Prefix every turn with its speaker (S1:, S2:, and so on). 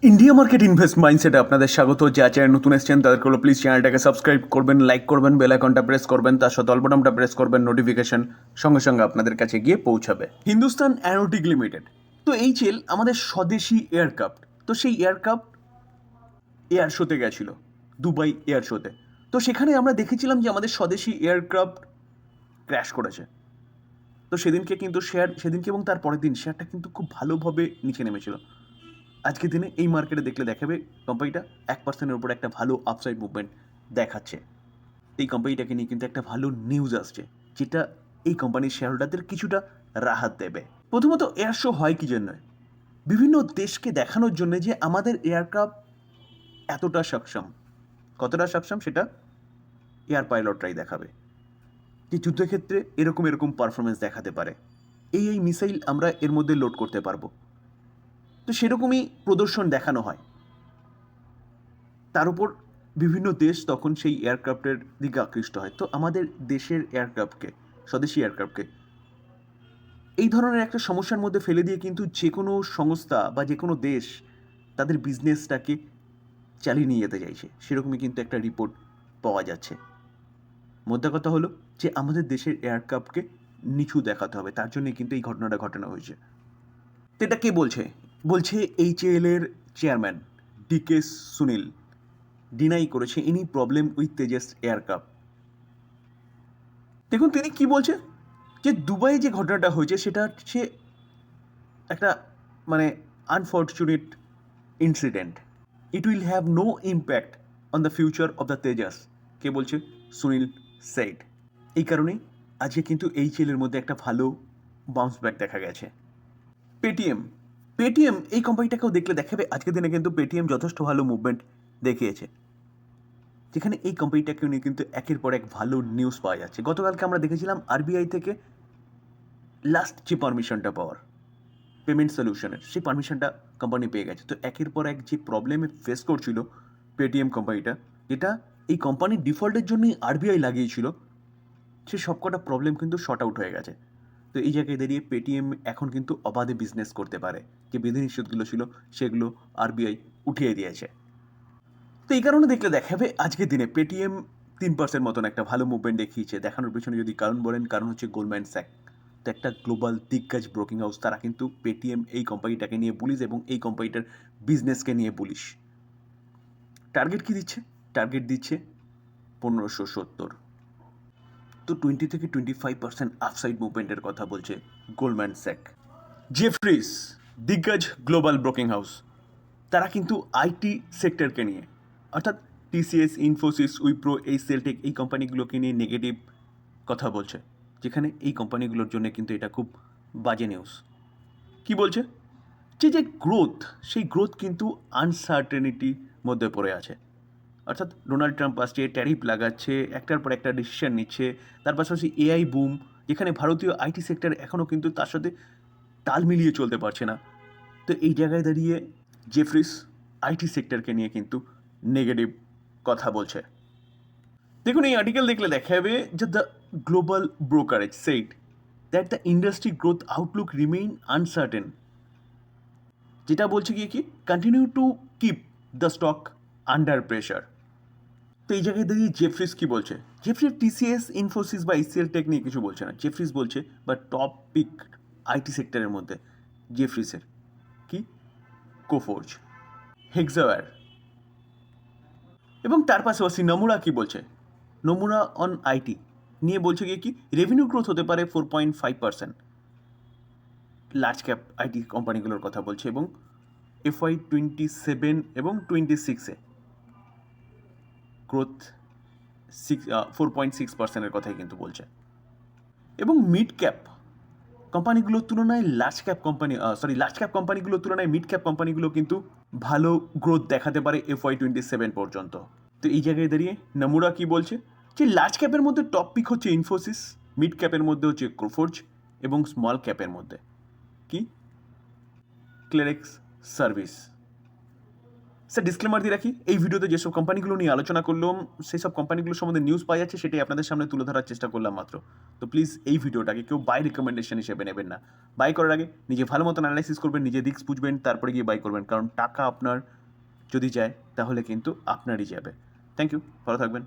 S1: India market invest মাইন্ডসেটে আপনাদের স্বাগত। যা চ্যানেল নতুন এসেছেন তাদেরকে প্লিজ চ্যানেলটাকে সাবস্ক্রাইব করবেন, লাইক করবেন, বেল আইকনটা প্রেস করবেন, তার সাথে অল বাটনটা প্রেস করবেন, নোটিফিকেশন সঙ্গে সঙ্গে আপনাদের কাছে গিয়ে পৌঁছাবে। হিন্দুস্তান অ্যারোটিক লিমিটেড, তো এই চেল আমাদের স্বদেশি এয়ারক্রাফট। তো সেই এয়ারক্রাফট এয়ার শোতে গেছিলো, দুবাই এয়ার শোতে। তো সেখানে আমরা দেখেছিলাম যে আমাদের স্বদেশি এয়ারক্রাফট ক্র্যাশ করেছে। তো সেদিনকে এবং তার পরের দিন শেয়ারটা কিন্তু খুব ভালোভাবে নিচে নেমেছিল। আজকের দিনে এই মার্কেটে দেখলে দেখাবে কোম্পানিটা 1%-এর উপর একটা ভালো আপসাইড মুভমেন্ট দেখাচ্ছে। এই কোম্পানিটাকে নিয়ে কিন্তু একটা ভালো নিউজ আসছে, যেটা এই কোম্পানির শেয়ার হোল্ডারদের কিছুটা রাহাত দেবে। প্রথমত, এয়ার শো হয় কি জন্য? বিভিন্ন দেশকে দেখানোর জন্য যে আমাদের এয়ারক্রাফট এতটা সক্ষম। কতটা সক্ষম সেটা এয়ার পাইলটরাই দেখাবে, যে যুদ্ধক্ষেত্রে এরকম পারফরমেন্স দেখাতে পারে, এই মিসাইল আমরা এর মধ্যে লোড করতে পারবো। তো সেরকমই প্রদর্শন দেখানো হয়। তার উপর বিভিন্ন দেশ তখন সেই এয়ারক্রাফটের দিকে আকৃষ্ট হয়। তো আমাদের দেশের এয়ারক্রাফটকে, স্বদেশি এয়ারক্রাফটকে এই ধরনের একটা সমস্যার মধ্যে ফেলে দিয়ে কিন্তু যে কোনো সংস্থা বা যে কোনো দেশ তাদের বিজনেসটাকে চালিয়ে নিয়ে যেতে চাইছে, সেরকমই কিন্তু একটা রিপোর্ট পাওয়া যাচ্ছে। মোদ্দা কথা হলো যে আমাদের দেশের এয়ারক্রাফটকে নিচু দেখাতে হবে, তার জন্যই কিন্তু এই ঘটনাটা ঘটানো হয়েছে। তো এটা কে বলছে? বলছে HAL এর চেয়ারম্যান DK সুনীল ডিনাই করেছে any problem with Tejas aircraft. দেখুন তিনি কি বলছে, যে দুবাইয়ে যে ঘটনাটা হয়েছে সেটা হচ্ছে একটা unfortunate incident. It will have no impact on the future of the Tejas. কে বলছে? সুনীল সেইড। এই কারণেই আজকে কিন্তু HAL-এর মধ্যে একটা ভালো বাউন্স ব্যাক দেখা গেছে। পেটিএম এই কোম্পানিটাকেও দেখলে দেখাবে আজকের দিনে কিন্তু পেটিএম যথেষ্ট ভালো মুভমেন্ট দেখিয়েছে, যেখানে এই কোম্পানিটাকে নিয়ে কিন্তু একের পর এক ভালো নিউজ পাওয়া যাচ্ছে। গতকালকে আমরা দেখেছিলাম RBI থেকে লাস্ট যে পারমিশনটা পাওয়ার পেমেন্ট সলিউশনের, সেই পারমিশনটা কোম্পানি পেয়ে গেছে। তো একের পর এক যে প্রবলেমে ফেস করছিল পেটিএম কোম্পানিটা, যেটা এই কোম্পানির ডিফল্টের জন্যই RBI লাগিয়েছিল, সে সবকটা প্রবলেম কিন্তু শর্ট আউট হয়ে গেছে। তো এই জায়গায় দাঁড়িয়ে পেটিএম এখন কিন্তু অবাধে বিজনেস করতে পারে। যে বিধিনিষেধগুলো ছিল সেগুলো RBI উঠিয়ে দিয়েছে। তো এই কারণে দেখলে দেখাবে আজকের দিনে পেটিএম 3% মতন একটা ভালো মুভমেন্ট দেখিয়েছে। দেখানোর পেছনে যদি কারণ বলেন, কারণ হচ্ছে গোল্ডম্যান স্যাক। তো একটা গ্লোবাল দিগ্গজ ব্রোকিং হাউস, তারা কিন্তু পেটিএম এই কোম্পানিটাকে নিয়ে বুলিশ এবং এই কোম্পানিটার বিজনেসকে নিয়ে বুলিশ। টার্গেট কি দিচ্ছে? টার্গেট দিচ্ছে 1570। তো 20-25% আপসাইড মুভমেন্টের কথা বলছে গোল্ডম্যান স্যাক। জেফ্রিস, দিগ্গজ গ্লোবাল ব্রোকিং হাউস, তারা কিন্তু আইটি সেক্টরকে নিয়ে, অর্থাৎ TCS, ইনফোসিস, উইপ্রো, এই সেলটেক, এই কোম্পানিগুলোকে নিয়ে নেগেটিভ কথা বলছে, যেখানে এই কোম্পানিগুলোর জন্য কিন্তু এটা খুব বাজে নিউজ। কি বলছে? যে গ্রোথ, সেই গ্রোথ কিন্তু আনসার্টেনিটির মধ্যে পড়ে আছে। অর্থাৎ ডোনাল্ড ট্রাম্প আসছে, ট্যারিফ লাগাচ্ছে, একটার পর একটা ডিসিশন নিচ্ছে, তার পাশাপাশি AI বুম, যেখানে ভারতীয় আইটি সেক্টর এখনও কিন্তু তার সাথে তাল মিলিয়ে চলতে পারছে না। তো এই জায়গায় দাঁড়িয়ে জেফ্রিস আইটি সেক্টরকে নিয়ে কিন্তু নেগেটিভ কথা বলছে। দেখুন এই আর্টিকেল দেখলে দেখা যাবে যে the global brokerage said that the industry growth Outlook remain uncertain. যেটা বলছে কি continue to keep the stock under pressure. তো এই জায়গায় দাঁড়িয়ে জেফ্রিস কি বলছে? জেফ্রিস TCS, ইনফোসিস বা HCL টেক নিয়ে কিছু বলছে না। জেফ্রিস বলছে, বা টপ পিক আইটি সেক্টরের মধ্যে জেফ্রিসের কি কোফোর্জ, হেক্সাওয়্যার, এবং তার পাশাপাশি নমুরা কি বলছে? নমুরা অন আইটি নিয়ে বলছে কি রেভিনিউ গ্রোথ হতে পারে 4.5%। লার্জ ক্যাপ আইটি কোম্পানিগুলোর কথা বলছে, এবং FY27 এবং 26-এ গ্রোথ 4.6%-এর কথাই কিন্তু বলছে। এবং মিড ক্যাপ কোম্পানিগুলোর তুলনায় লার্জ ক্যাপ কোম্পানিগুলোর তুলনায় মিড ক্যাপ কোম্পানিগুলো কিন্তু ভালো গ্রোথ দেখাতে পারে FY27 পর্যন্ত। তো এই জায়গায় দাঁড়িয়ে নমুরা কি বলছে? যে লার্জ ক্যাপের মধ্যে টপ পিক হচ্ছে ইনফোসিস, মিড ক্যাপের মধ্যে হচ্ছে কোফোর্জ, এবং স্মল ক্যাপের মধ্যে কি ক্লেরেক্স সার্ভিস। স্যার ডিসক্লেমার দিয়ে রাখি, এই ভিডিওতে যেসব কোম্পানিগুলো নিয়ে আলোচনা করলাম সেই সব কোম্পানিগুলো সম্বন্ধে নিউজ পাওয়া যাচ্ছে, সেটাই আপনাদের সামনে তুলে ধরার চেষ্টা করলাম মাত্র। তো প্লিজ এই ভিডিওটাকে কেউ বাই রিকমেন্ডেশন হিসেবে নেবেন না। বাই করার আগে নিজে ভালো মতন অ্যানালাইসিস করবেন, নিজে রিস্ক বুঝবেন, তারপরে গিয়ে বাই করবেন, কারণ টাকা আপনার যদি যায় তাহলে কিন্তু আপনারই যাবে। থ্যাংক ইউ, ভালো থাকবেন।